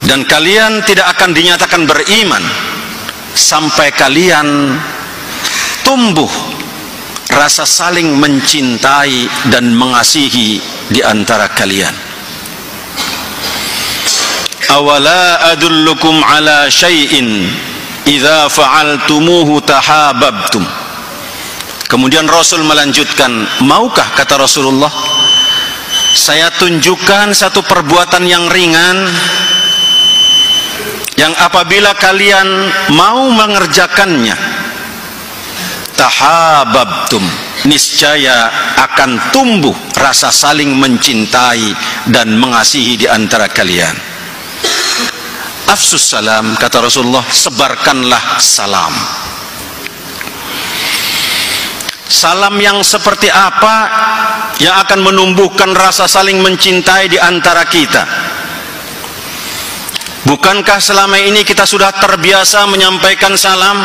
dan kalian tidak akan dinyatakan beriman sampai kalian tumbuh rasa saling mencintai dan mengasihi di antara kalian. Awala adullukum ala syai'in idza fa'altumuhu tahabbtum. Kemudian Rasul melanjutkan, maukah, kata Rasulullah, saya tunjukkan satu perbuatan yang ringan yang apabila kalian mau mengerjakannya, tahabbtum, niscaya akan tumbuh rasa saling mencintai dan mengasihi di antara kalian. Afsus salam, kata Rasulullah, sebarkanlah salam. Salam yang seperti apa yang akan menumbuhkan rasa saling mencintai di antara kita? Bukankah selama ini kita sudah terbiasa menyampaikan salam,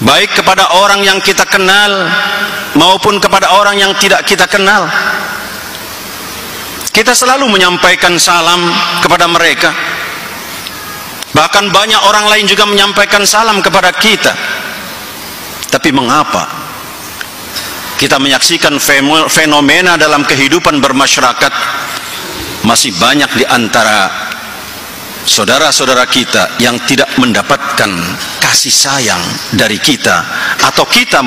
baik kepada orang yang kita kenal maupun kepada orang yang tidak kita kenal? Kita selalu menyampaikan salam kepada mereka. Bahkan banyak orang lain juga menyampaikan salam kepada kita. Tapi mengapa kita menyaksikan fenomena dalam kehidupan bermasyarakat, masih banyak di antara saudara-saudara kita yang tidak mendapatkan kasih sayang dari kita, atau kita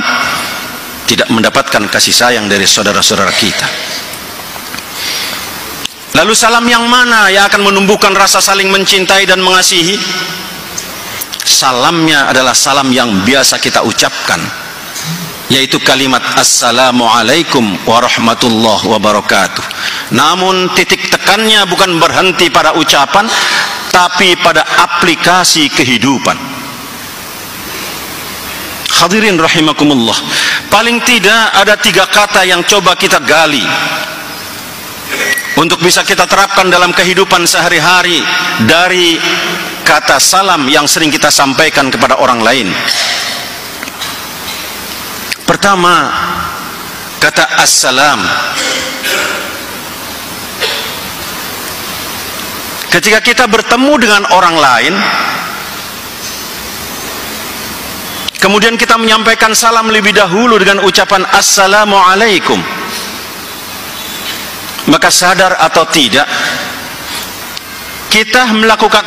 tidak mendapatkan kasih sayang dari saudara-saudara kita? Lalu salam yang mana yang akan menumbuhkan rasa saling mencintai dan mengasihi? Salamnya adalah salam yang biasa kita ucapkan, yaitu kalimat Assalamualaikum warahmatullahi wabarakatuh. Namun titik tekannya bukan berhenti pada ucapan, tapi pada aplikasi kehidupan. Hadirin rahimakumullah, paling tidak ada 3 kata yang coba kita gali untuk bisa kita terapkan dalam kehidupan sehari-hari dari kata salam yang sering kita sampaikan kepada orang lain. Pertama, kata assalam. Ketika kita bertemu dengan orang lain, kemudian kita menyampaikan salam lebih dahulu dengan ucapan assalamualaikum, maka sadar atau tidak, kita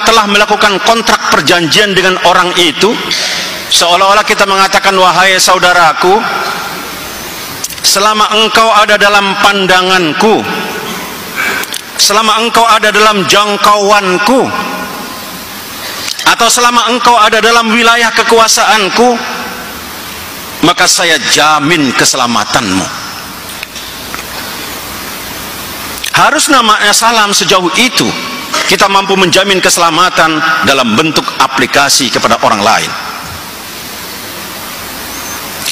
telah melakukan kontrak perjanjian dengan orang itu, seolah-olah kita mengatakan, wahai saudaraku, selama engkau ada dalam pandanganku, selama engkau ada dalam jangkauanku, atau selama engkau ada dalam wilayah kekuasaanku, maka saya jamin keselamatanmu. Harus namanya salam sejauh itu kita mampu menjamin keselamatan dalam bentuk aplikasi kepada orang lain.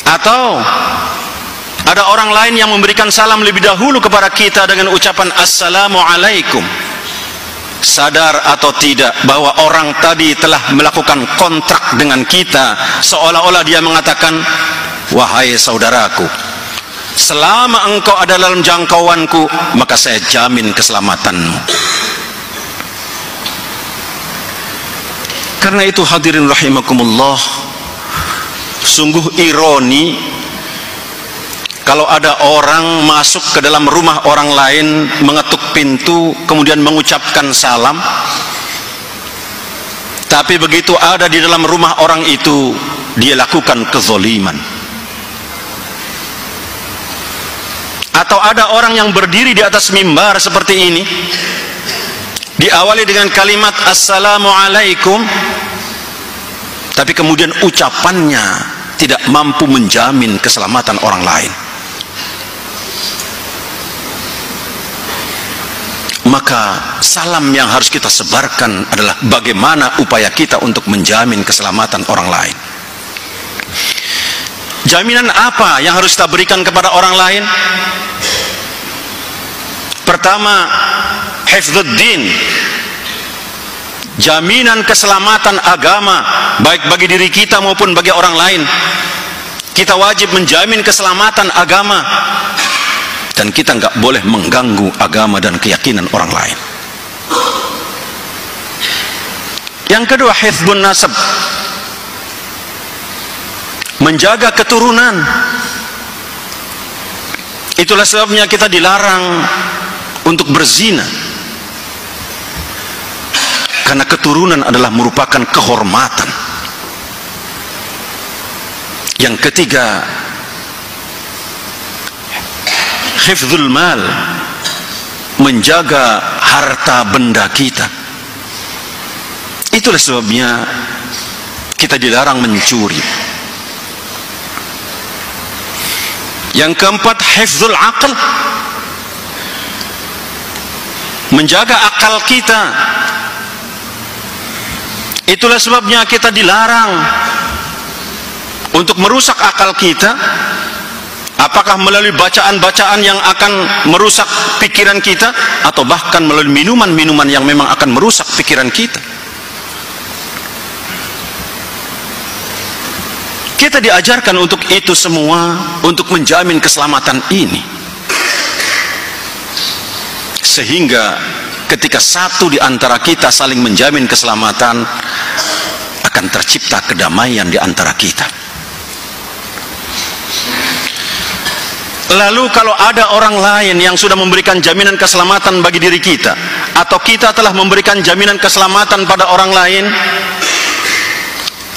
Atau ada orang lain yang memberikan salam lebih dahulu kepada kita dengan ucapan assalamualaikum. Sadar atau tidak bahwa orang tadi telah melakukan kontrak dengan kita, seolah-olah dia mengatakan, wahai saudaraku, selama engkau ada dalam jangkauanku, maka saya jamin keselamatanmu. Karena itu hadirin rahimakumullah, sungguh ironi kalau ada orang masuk ke dalam rumah orang lain, mengetuk pintu, kemudian mengucapkan salam, tapi begitu ada di dalam rumah orang itu, dia lakukan kezaliman. Atau ada orang yang berdiri di atas mimbar seperti ini, diawali dengan kalimat assalamualaikum, tapi kemudian ucapannya tidak mampu menjamin keselamatan orang lain. Maka salam yang harus kita sebarkan adalah bagaimana upaya kita untuk menjamin keselamatan orang lain. Jaminan apa yang harus kita berikan kepada orang lain? Pertama, hifdzuddin, jaminan keselamatan agama baik bagi diri kita maupun bagi orang lain. Kita wajib menjamin keselamatan agama, dan kita nggak boleh mengganggu agama dan keyakinan orang lain. Yang kedua, hifdzun nasab, menjaga keturunan. Itulah sebabnya kita dilarang untuk berzina, karena keturunan adalah merupakan kehormatan. Yang ketiga, hifdzul mal, menjaga harta benda kita. Itulah sebabnya kita dilarang mencuri. Yang keempat, hifdzul aql, menjaga akal kita. Itulah sebabnya kita dilarang untuk merusak akal kita, apakah melalui bacaan-bacaan yang akan merusak pikiran kita, atau bahkan melalui minuman-minuman yang memang akan merusak pikiran kita. Kita diajarkan untuk itu semua, untuk menjamin keselamatan ini. Sehingga ketika satu di antara kita saling menjamin keselamatan, akan tercipta kedamaian di antara kita. Lalu kalau ada orang lain yang sudah memberikan jaminan keselamatan bagi diri kita, atau kita telah memberikan jaminan keselamatan pada orang lain,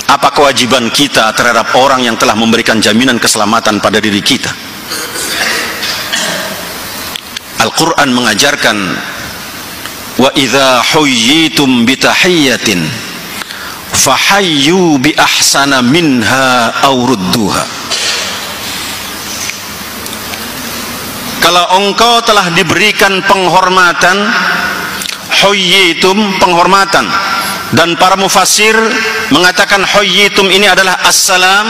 apa kewajiban kita terhadap orang yang telah memberikan jaminan keselamatan pada diri kita? Al-Quran mengajarkan, wa idza huyyitum bitahiyyatin fahayyu bi ahsana minha aw rudduha. Kalau engkau telah diberikan penghormatan, huyyitum, penghormatan, dan para mufassir mengatakan huyyitum ini adalah assalam,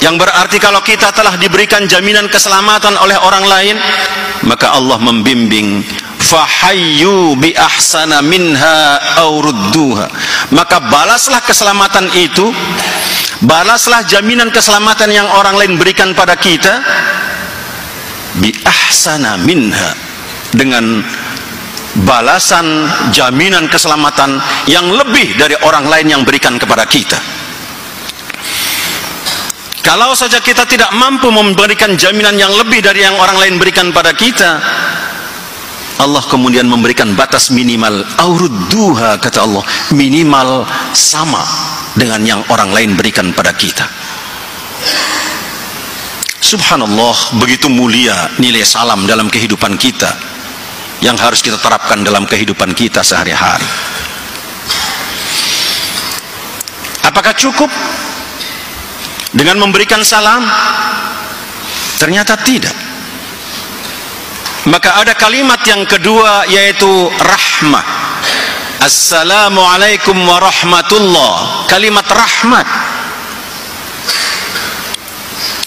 yang berarti kalau kita telah diberikan jaminan keselamatan oleh orang lain, maka Allah membimbing, fahayyu bi ahsana minha aw rudduha, maka balaslah keselamatan itu, balaslah jaminan keselamatan yang orang lain berikan pada kita, bi ahsana minha, dengan balasan jaminan keselamatan yang lebih dari orang lain yang berikan kepada kita. Kalau saja kita tidak mampu memberikan jaminan yang lebih dari yang orang lain berikan pada kita, Allah kemudian memberikan batas minimal, aurudduha, kata Allah, minimal sama dengan yang orang lain berikan pada kita. Subhanallah, begitu mulia nilai salam dalam kehidupan kita, yang harus kita terapkan dalam kehidupan kita sehari-hari. Apakah cukup dengan memberikan salam? Ternyata tidak. Maka ada kalimat yang kedua, yaitu rahmah. Assalamualaikum warahmatullah. Kalimat rahmat.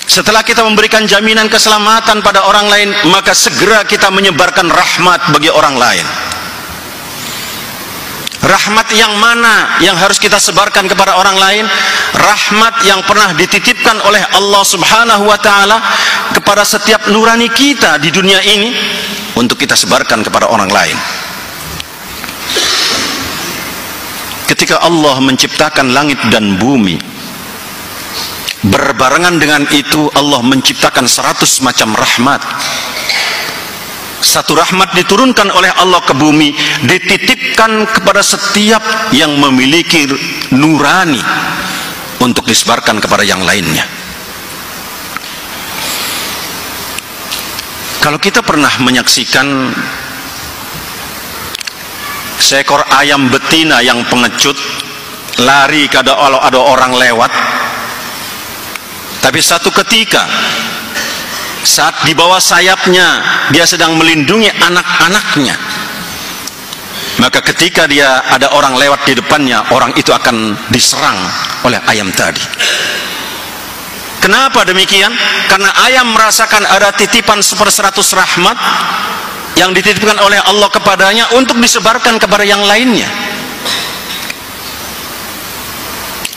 Setelah kita memberikan jaminan keselamatan pada orang lain, maka segera kita menyebarkan rahmat bagi orang lain. Rahmat yang mana yang harus kita sebarkan kepada orang lain? Rahmat yang pernah dititipkan oleh Allah Subhanahu wa ta'ala kepada setiap nurani kita di dunia ini, untuk kita sebarkan kepada orang lain. Ketika Allah menciptakan langit dan bumi, berbarengan dengan itu Allah menciptakan 100 macam rahmat. Satu rahmat diturunkan oleh Allah ke bumi, dititipkan kepada setiap yang memiliki nurani untuk disebarkan kepada yang lainnya. Kalau kita pernah menyaksikan seekor ayam betina yang pengecut lari kalau ada orang lewat, tapi satu ketika saat di bawah sayapnya dia sedang melindungi anak-anaknya, maka ketika dia ada orang lewat di depannya, orang itu akan diserang oleh ayam tadi. Kenapa demikian? Karena ayam merasakan ada titipan 100 rahmat yang dititipkan oleh Allah kepadanya untuk disebarkan kepada yang lainnya.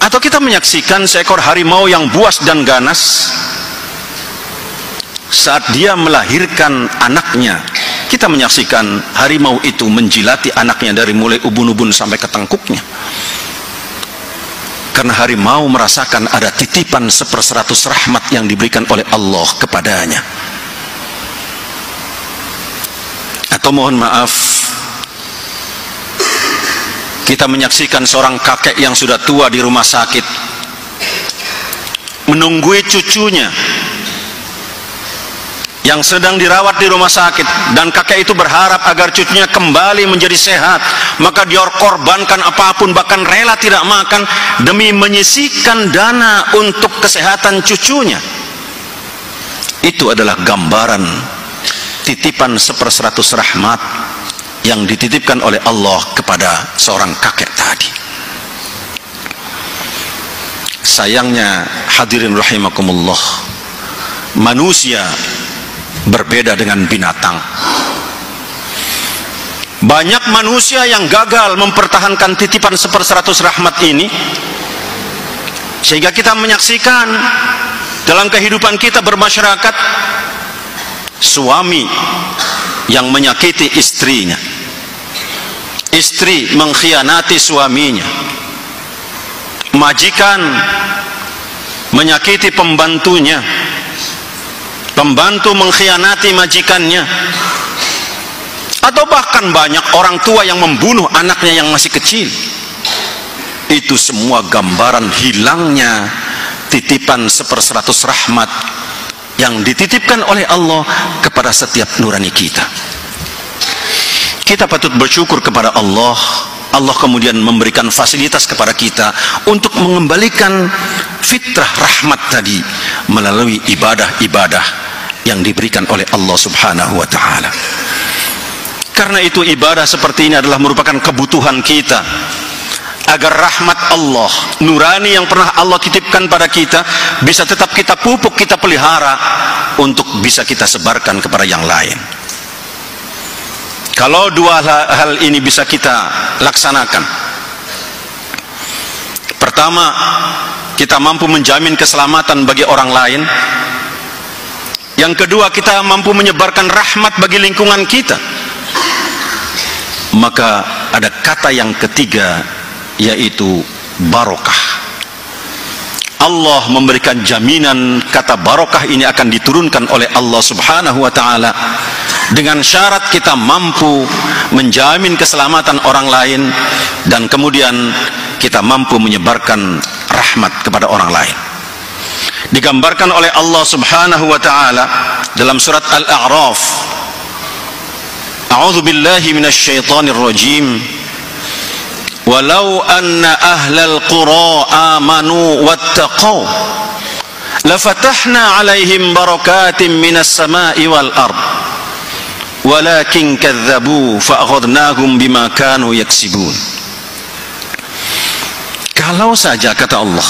Atau kita menyaksikan seekor harimau yang buas dan ganas, saat dia melahirkan anaknya, kita menyaksikan harimau itu menjilati anaknya dari mulai ubun-ubun sampai ke tengkuknya. Karena harimau merasakan ada titipan 1/100 rahmat yang diberikan oleh Allah kepadanya. Atau mohon maaf, kita menyaksikan seorang kakek yang sudah tua di rumah sakit menunggui cucunya yang sedang dirawat di rumah sakit, dan kakek itu berharap agar cucunya kembali menjadi sehat, maka dia korbankan apapun, bahkan rela tidak makan demi menyisihkan dana untuk kesehatan cucunya. Itu adalah gambaran titipan 1/100 rahmat yang dititipkan oleh Allah kepada seorang kakek tadi. Sayangnya hadirin rahimakumullah, manusia berbeda dengan binatang. Banyak manusia yang gagal mempertahankan titipan 1/100 rahmat ini, sehingga kita menyaksikan dalam kehidupan kita bermasyarakat suami yang menyakiti istrinya, istri mengkhianati suaminya, majikan menyakiti pembantunya, pembantu mengkhianati majikannya, atau bahkan banyak orang tua yang membunuh anaknya yang masih kecil. Itu semua gambaran hilangnya titipan 1/100 rahmat yang dititipkan oleh Allah kepada setiap nurani kita. Kita patut bersyukur kepada Allah. Allah kemudian memberikan fasilitas kepada kita untuk mengembalikan fitrah rahmat tadi melalui ibadah-ibadah yang diberikan oleh Allah Subhanahu wa ta'ala. Karena itu ibadah seperti ini adalah merupakan kebutuhan kita, agar rahmat Allah, nurani yang pernah Allah titipkan pada kita, bisa tetap kita pupuk, kita pelihara, untuk bisa kita sebarkan kepada yang lain. Kalau dua hal ini bisa kita laksanakan, pertama, kita mampu menjamin keselamatan bagi orang lain. Yang kedua, kita mampu menyebarkan rahmat bagi lingkungan kita. Maka ada kata yang ketiga, yaitu barokah. Allah memberikan jaminan kata barokah ini akan diturunkan oleh Allah Subhanahu wa ta'ala, dengan syarat kita mampu menjamin keselamatan orang lain, dan kemudian kita mampu menyebarkan rahmat kepada orang lain. Digambarkan oleh Allah Subhanahu wa ta'ala dalam surat Al-A'raf, A'udzu billahi minasyaitonir rajim, walau anna ahlal qura amanu wattaqau lafatahna alaihim barakatim minas sama'i wal ard walakin kadzabu fa'akhadnahum bima kanu yaksibun. Kalau saja, kata Allah,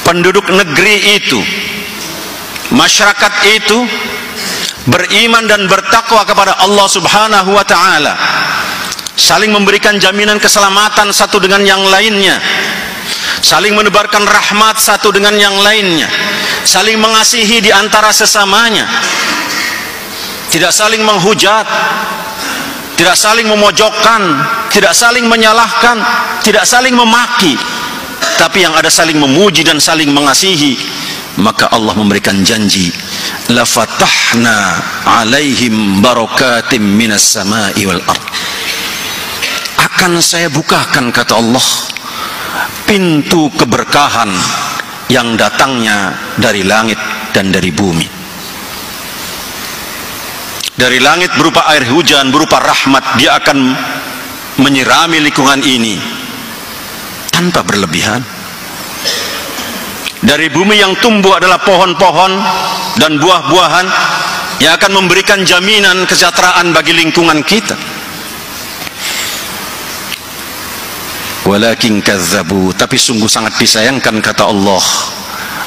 penduduk negeri itu, masyarakat itu beriman dan bertakwa kepada Allah Subhanahu wa ta'ala, saling memberikan jaminan keselamatan satu dengan yang lainnya, saling menebarkan rahmat satu dengan yang lainnya, saling mengasihi di antara sesamanya, tidak saling menghujat, tidak saling memojokkan, tidak saling menyalahkan, tidak saling memaki, tapi yang ada saling memuji dan saling mengasihi. Maka Allah memberikan janji, la fatahna alaihim barakatim minas sama'i wal ard, akan saya bukakan, kata Allah, pintu keberkahan yang datangnya dari langit dan dari bumi. Dari langit berupa air hujan, berupa rahmat, dia akan menyirami lingkungan ini tanpa berlebihan. Dari bumi yang tumbuh adalah pohon-pohon dan buah-buahan yang akan memberikan jaminan kesejahteraan bagi lingkungan kita. Walakin kadzabu, tapi sungguh sangat disayangkan, kata Allah,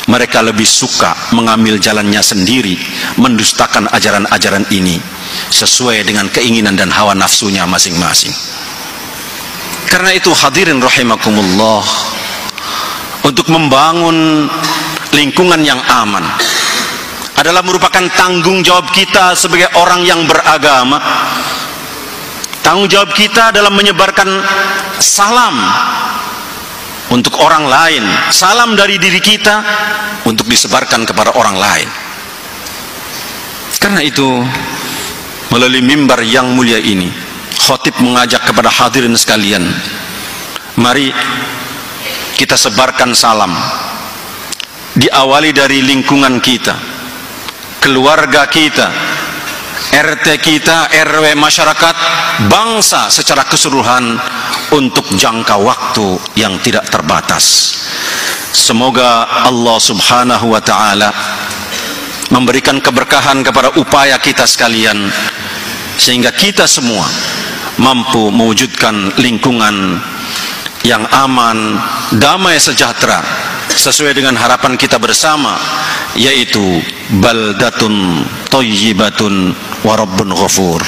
mereka lebih suka mengambil jalannya sendiri, mendustakan ajaran-ajaran ini sesuai dengan keinginan dan hawa nafsunya masing-masing. Karena itu hadirin rahimakumullah, untuk membangun lingkungan yang aman, adalah merupakan tanggung jawab kita sebagai orang yang beragama. Tanggung jawab kita dalam menyebarkan salam untuk orang lain, salam dari diri kita untuk disebarkan kepada orang lain. Karena itu, melalui mimbar yang mulia ini, khatib mengajak kepada hadirin sekalian, mari kita sebarkan salam. Diawali dari lingkungan kita, keluarga kita, RT kita, RW masyarakat, bangsa secara keseluruhan, untuk jangka waktu yang tidak terbatas. Semoga Allah Subhanahu wa ta'ala memberikan keberkahan kepada upaya kita sekalian, sehingga kita semua mampu mewujudkan lingkungan yang aman, damai, sejahtera, sesuai dengan harapan kita bersama, yaitu baldatun thayyibatun wa rabbun ghafur.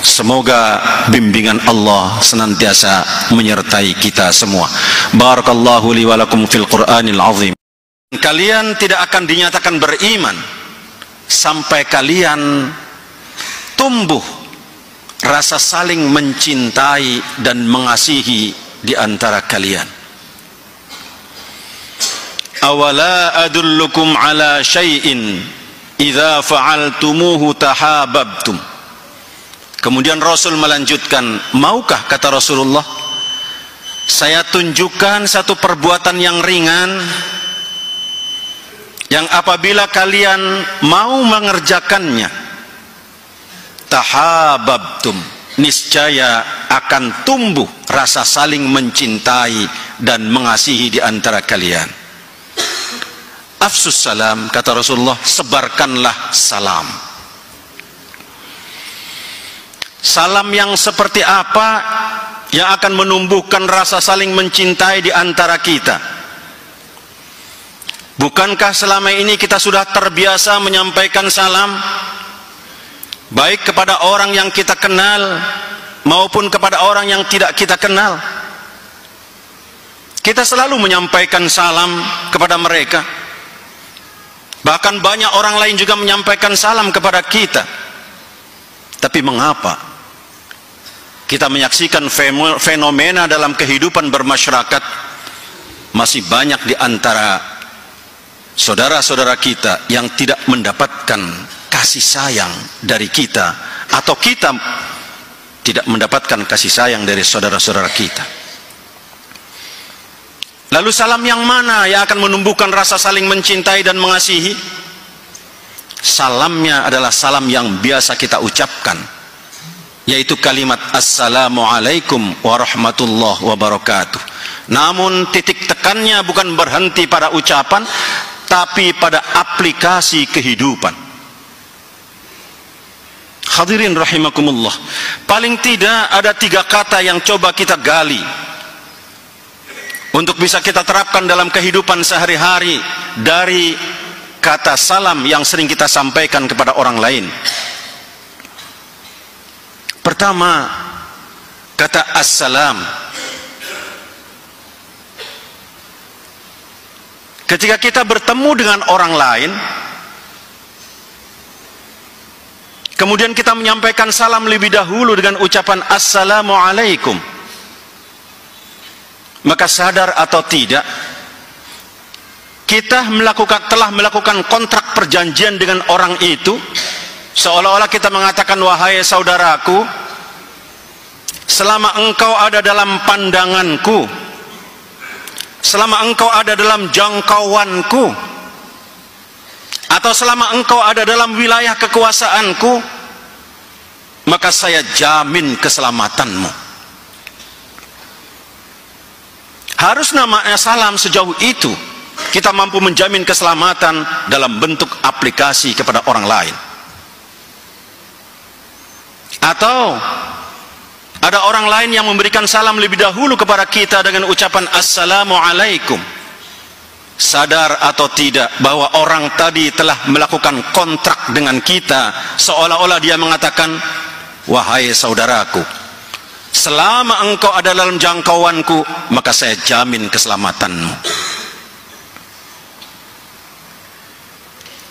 Semoga bimbingan Allah senantiasa menyertai kita semua. Barakallahu li wa lakum fil Qur'anil azim. Kalian tidak akan dinyatakan beriman sampai kalian tumbuh rasa saling mencintai dan mengasihi di antara kalian. Awala adullukum ala syai'in idza fa'altumuhu tahabbtum. Kemudian Rasul melanjutkan, maukah, kata Rasulullah, saya tunjukkan satu perbuatan yang ringan, yang apabila kalian mau mengerjakannya, tahabbtum, niscaya akan tumbuh rasa saling mencintai dan mengasihi di antara kalian. Afsus salam, kata Rasulullah, sebarkanlah salam. Salam yang seperti apa yang akan menumbuhkan rasa saling mencintai di antara kita? Bukankah selama ini kita sudah terbiasa menyampaikan salam, baik kepada orang yang kita kenal maupun kepada orang yang tidak kita kenal? Kita selalu menyampaikan salam kepada mereka. Bahkan banyak orang lain juga menyampaikan salam kepada kita. Tapi mengapa kita menyaksikan fenomena dalam kehidupan bermasyarakat, masih banyak di antara saudara-saudara kita yang tidak mendapatkan kasih sayang dari kita, atau kita tidak mendapatkan kasih sayang dari saudara-saudara kita? Lalu salam yang mana yang akan menumbuhkan rasa saling mencintai dan mengasihi? Salamnya adalah salam yang biasa kita ucapkan, yaitu kalimat Assalamualaikum warahmatullahi wabarakatuh. Namun titik tekannya bukan berhenti pada ucapan, tapi pada aplikasi kehidupan. Hadirin rahimakumullah, paling tidak ada 3 kata yang coba kita gali untuk bisa kita terapkan dalam kehidupan sehari-hari dari kata salam yang sering kita sampaikan kepada orang lain. Pertama, kata assalam. Ketika kita bertemu dengan orang lain, kemudian kita menyampaikan salam lebih dahulu dengan ucapan assalamualaikum, maka sadar atau tidak, kita telah melakukan kontrak perjanjian dengan orang itu. Seolah-olah kita mengatakan, wahai saudaraku, selama engkau ada dalam pandanganku, selama engkau ada dalam jangkauanku, atau selama engkau ada dalam wilayah kekuasaanku, maka saya jamin keselamatanmu. Harus namanya salam sejauh itu kita mampu menjamin keselamatan dalam bentuk aplikasi kepada orang lain. Atau ada orang lain yang memberikan salam lebih dahulu kepada kita dengan ucapan assalamualaikum. Sadar atau tidak bahwa orang tadi telah melakukan kontrak dengan kita, seolah-olah dia mengatakan, wahai saudaraku, selama engkau ada dalam jangkauanku, maka saya jamin keselamatanmu.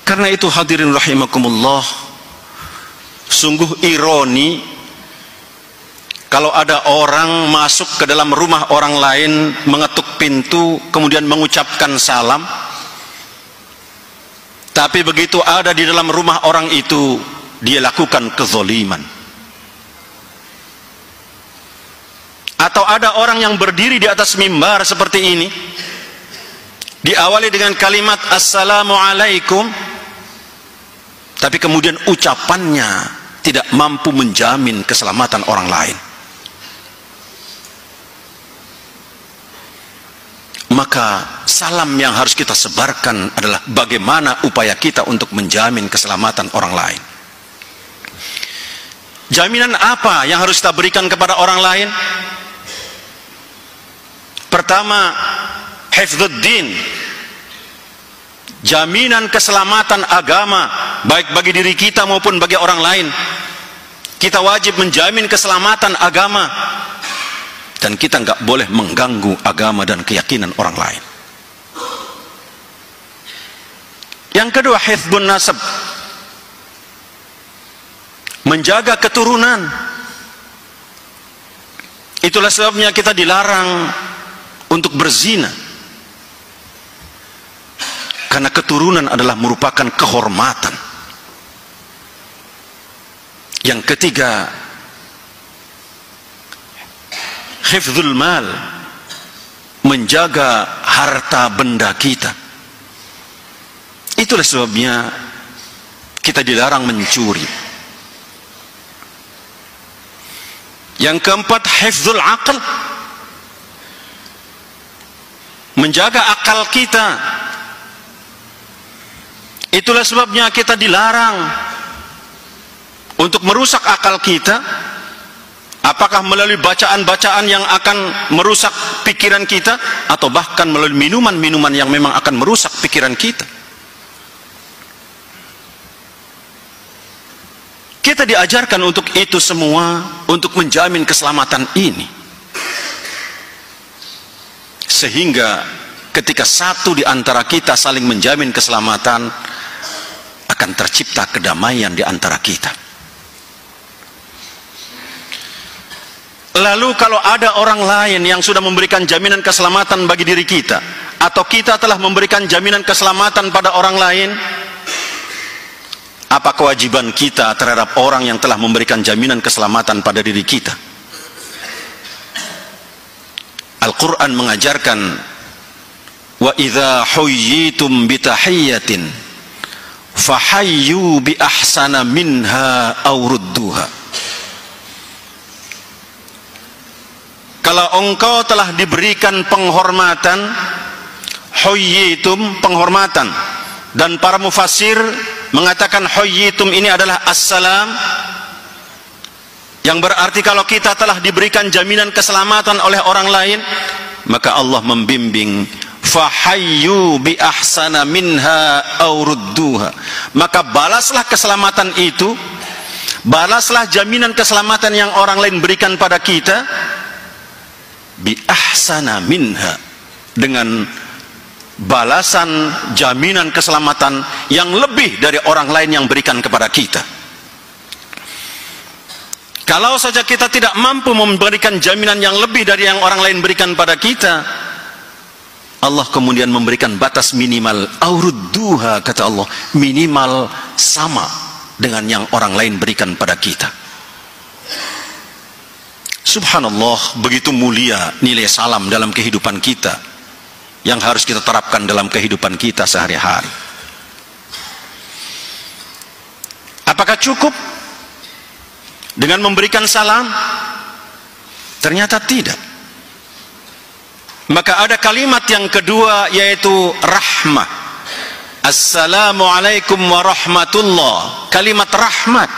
Karena itu hadirin rahimakumullah, sungguh ironi kalau ada orang masuk ke dalam rumah orang lain, mengetuk pintu, kemudian mengucapkan salam, tapi begitu ada di dalam rumah orang itu, dia lakukan kezaliman. Atau ada orang yang berdiri di atas mimbar seperti ini, diawali dengan kalimat assalamualaikum, tapi kemudian ucapannya tidak mampu menjamin keselamatan orang lain. Maka salam yang harus kita sebarkan adalah bagaimana upaya kita untuk menjamin keselamatan orang lain. Jaminan apa yang harus kita berikan kepada orang lain? Pertama, hifdzuddin, jaminan keselamatan agama, baik bagi diri kita maupun bagi orang lain. Kita wajib menjamin keselamatan agama, dan kita nggak boleh mengganggu agama dan keyakinan orang lain. Yang kedua, hifdzun nasab, menjaga keturunan. Itulah sebabnya kita dilarang untuk berzina, karena keturunan adalah merupakan kehormatan. Yang ketiga, hifdzul mal, menjaga harta benda kita. Itulah sebabnya kita dilarang mencuri. Yang keempat, hifdzul aql, menjaga akal kita. Itulah sebabnya kita dilarang untuk merusak akal kita, apakah melalui bacaan-bacaan yang akan merusak pikiran kita, atau bahkan melalui minuman-minuman yang memang akan merusak pikiran kita. Kita diajarkan untuk itu semua, untuk menjamin keselamatan ini, sehingga ketika satu di antara kita saling menjamin keselamatan, akan tercipta kedamaian di antara kita. Lalu kalau ada orang lain yang sudah memberikan jaminan keselamatan bagi diri kita, atau kita telah memberikan jaminan keselamatan pada orang lain, apa kewajiban kita terhadap orang yang telah memberikan jaminan keselamatan pada diri kita? Al-Quran mengajarkan, wa idza huyyitum bitahiyyatin fahayyu bi ahsana minha aw rudduha. Kalau engkau telah diberikan penghormatan, huyyitum, penghormatan, dan para mufassir mengatakan huyyitum ini adalah assalam, yang berarti kalau kita telah diberikan jaminan keselamatan oleh orang lain, maka Allah membimbing, fahayyu bi ahsana minha aw rudduha, maka balaslah keselamatan itu, balaslah jaminan keselamatan yang orang lain berikan pada kita, bi ahsana minha, dengan balasan jaminan keselamatan yang lebih dari orang lain yang berikan kepada kita. Kalau saja kita tidak mampu memberikan jaminan yang lebih dari yang orang lain berikan pada kita, Allah kemudian memberikan batas minimal, aurudduha, kata Allah, minimal sama dengan yang orang lain berikan pada kita. Subhanallah, begitu mulia nilai salam dalam kehidupan kita, yang harus kita terapkan dalam kehidupan kita sehari-hari. Apakah cukup dengan memberikan salam? Ternyata tidak. Maka ada kalimat yang kedua, yaitu rahmah. Assalamualaikum warahmatullah, kalimat rahmat.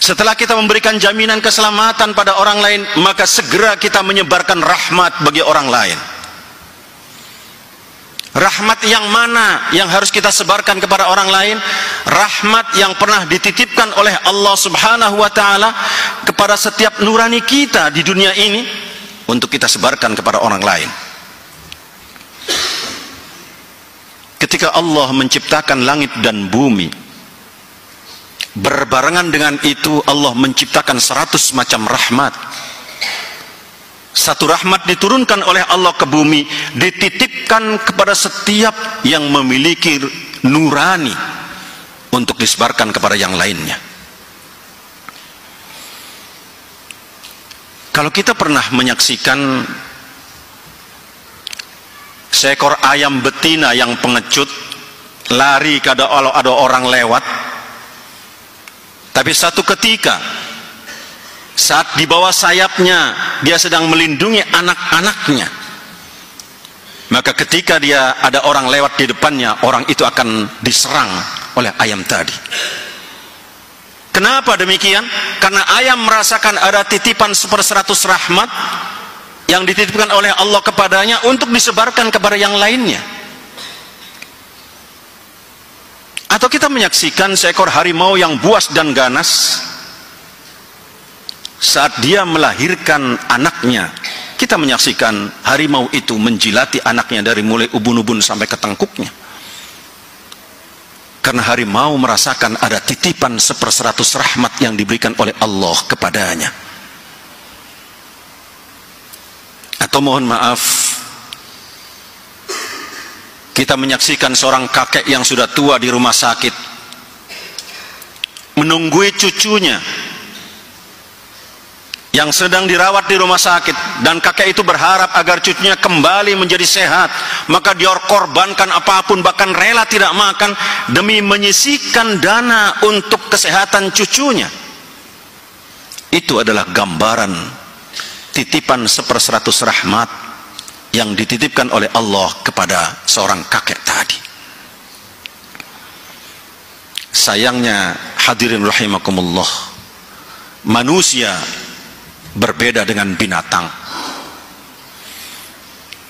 Setelah kita memberikan jaminan keselamatan pada orang lain, maka segera kita menyebarkan rahmat bagi orang lain. Rahmat yang mana yang harus kita sebarkan kepada orang lain? Rahmat yang pernah dititipkan oleh Allah Subhanahu wa ta'ala kepada setiap nurani kita di dunia ini, untuk kita sebarkan kepada orang lain. ketika Allah menciptakan langit dan bumi, berbarengan dengan itu Allah menciptakan 100 macam rahmat. Satu rahmat diturunkan oleh Allah ke bumi, dititipkan kepada setiap yang memiliki nurani untuk disebarkan kepada yang lainnya. Kalau kita pernah menyaksikan seekor ayam betina yang pengecut, lari kalau ada orang lewat, tapi satu ketika saat di bawah sayapnya dia sedang melindungi anak-anaknya, maka ketika dia ada orang lewat di depannya, orang itu akan diserang oleh ayam tadi. Kenapa demikian? Karena ayam merasakan ada titipan 1/100 rahmat yang dititipkan oleh Allah kepadanya untuk disebarkan kepada yang lainnya. Atau kita menyaksikan seekor harimau yang buas dan ganas, saat dia melahirkan anaknya, kita menyaksikan harimau itu menjilati anaknya dari mulai ubun-ubun sampai ke tengkuknya. Karena harimau merasakan ada titipan 1/100 rahmat yang diberikan oleh Allah kepadanya. Atau mohon maaf, kita menyaksikan seorang kakek yang sudah tua di rumah sakit, menunggui cucunya yang sedang dirawat di rumah sakit, dan kakek itu berharap agar cucunya kembali menjadi sehat, maka dia korbankan apapun, bahkan rela tidak makan demi menyisihkan dana untuk kesehatan cucunya. Itu adalah gambaran titipan 1/100 rahmat yang dititipkan oleh Allah kepada seorang kakek tadi. Sayangnya hadirin rahimakumullah, manusia berbeda dengan binatang.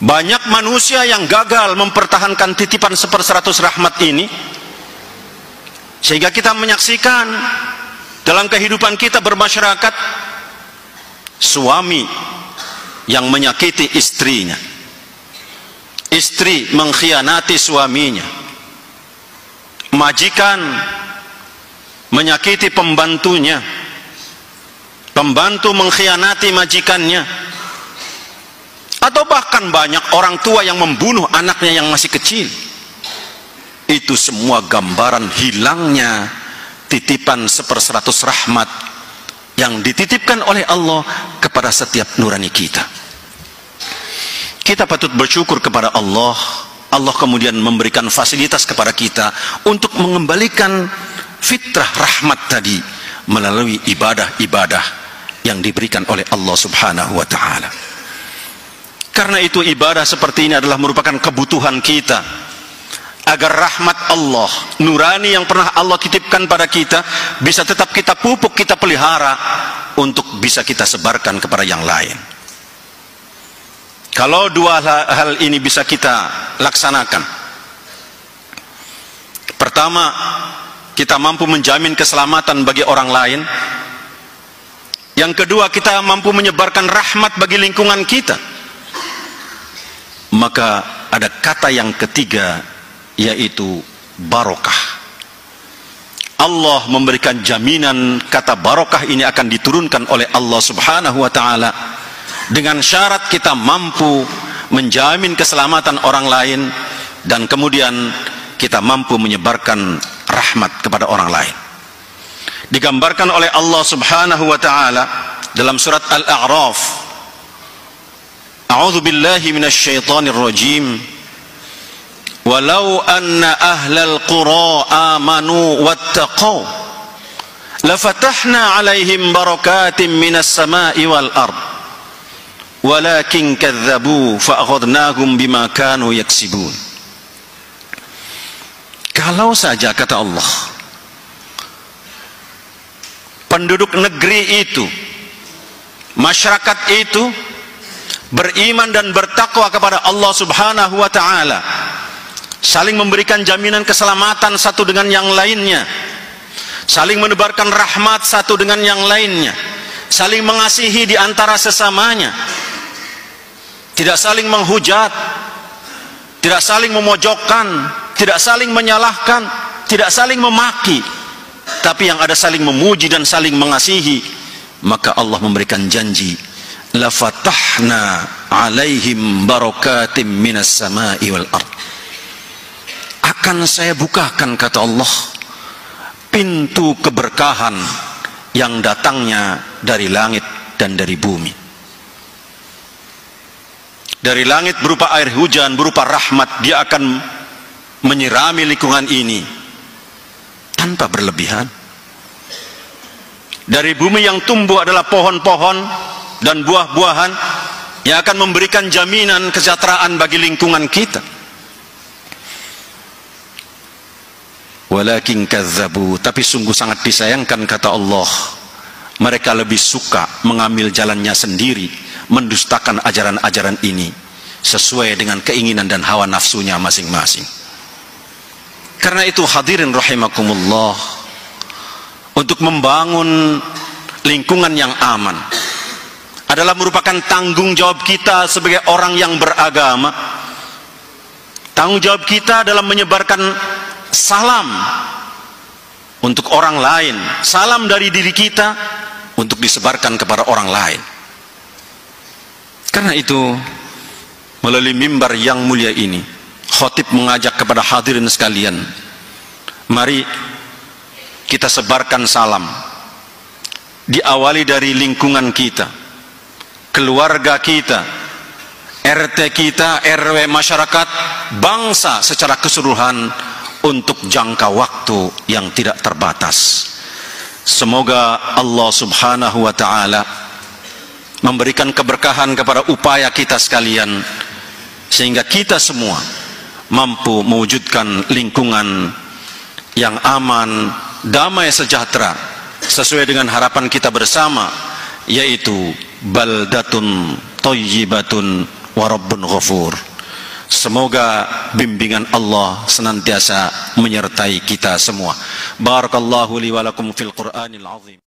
Banyak manusia yang gagal mempertahankan titipan 1/100 rahmat ini, sehingga kita menyaksikan dalam kehidupan kita bermasyarakat, suami yang menyakiti istrinya, istri mengkhianati suaminya, majikan menyakiti pembantunya, pembantu mengkhianati majikannya, atau bahkan banyak orang tua yang membunuh anaknya yang masih kecil. Itu semua gambaran hilangnya titipan 1/100 rahmat yang dititipkan oleh Allah kepada setiap nurani kita. Kita patut bersyukur kepada Allah. Allah kemudian memberikan fasilitas kepada kita untuk mengembalikan fitrah rahmat tadi melalui ibadah-ibadah yang diberikan oleh Allah Subhanahu wa ta'ala. Karena itu ibadah seperti ini adalah merupakan kebutuhan kita, agar rahmat Allah, nurani yang pernah Allah titipkan pada kita, bisa tetap kita pupuk, kita pelihara, untuk bisa kita sebarkan kepada yang lain. Kalau dua hal ini bisa kita laksanakan, pertama, kita mampu menjamin keselamatan bagi orang lain. Yang kedua, kita mampu menyebarkan rahmat bagi lingkungan kita. Maka ada kata yang ketiga, yaitu barokah. Allah memberikan jaminan kata barokah ini akan diturunkan oleh Allah Subhanahu wa ta'ala, dengan syarat kita mampu menjamin keselamatan orang lain, dan kemudian kita mampu menyebarkan rahmat kepada orang lain. Digambarkan oleh Allah Subhanahu wa ta'ala dalam surat Al-A'raf, A'udzu billahi minasy syaithanir rajim, walau anna ahlal qura amanu wattaqau lafatahna 'alaihim barakatim minas sama'i wal ard walakin kadzdzabu fa'akhadnahum bima kanu yaksibun. Kalau saja, kata Allah, penduduk negeri itu, masyarakat itu beriman dan bertakwa kepada Allah Subhanahu wa ta'ala, saling memberikan jaminan keselamatan satu dengan yang lainnya, saling menebarkan rahmat satu dengan yang lainnya, saling mengasihi di antara sesamanya, tidak saling menghujat, tidak saling memojokkan, tidak saling menyalahkan, tidak saling memaki, tapi yang ada saling memuji dan saling mengasihi, maka Allah memberikan janji, la fatahna alaihim barakatim minas sama'i wal ard. Akan saya bukakan, kata Allah, pintu keberkahan yang datangnya dari langit dan dari bumi. Dari langit berupa air hujan, berupa rahmat, dia akan menyirami lingkungan ini tanpa berlebihan. Dari bumi yang tumbuh adalah pohon-pohon dan buah-buahan yang akan memberikan jaminan kesejahteraan bagi lingkungan kita. Walakin kadzabu, tapi sungguh sangat disayangkan, kata Allah, mereka lebih suka mengambil jalannya sendiri, mendustakan ajaran-ajaran ini sesuai dengan keinginan dan hawa nafsunya masing-masing. Karena itu hadirin rahimakumullah, untuk membangun lingkungan yang aman adalah merupakan tanggung jawab kita sebagai orang yang beragama. Tanggung jawab kita dalam menyebarkan salam untuk orang lain, salam dari diri kita untuk disebarkan kepada orang lain. Karena itu, melalui mimbar yang mulia ini, khatib mengajak kepada hadirin sekalian, mari kita sebarkan salam, diawali dari lingkungan kita, keluarga kita, RT kita, RW, masyarakat, bangsa secara keseluruhan, untuk jangka waktu yang tidak terbatas. Semoga Allah subhanahu wa ta'ala memberikan keberkahan kepada upaya kita sekalian, sehingga kita semua mampu mewujudkan lingkungan yang aman, damai, sejahtera, sesuai dengan harapan kita bersama, yaitu baldatun thayyibatun wa rabbun ghafur. Semoga bimbingan Allah senantiasa menyertai kita semua. Barakallahu li wa lakum fil Qur'anil azim.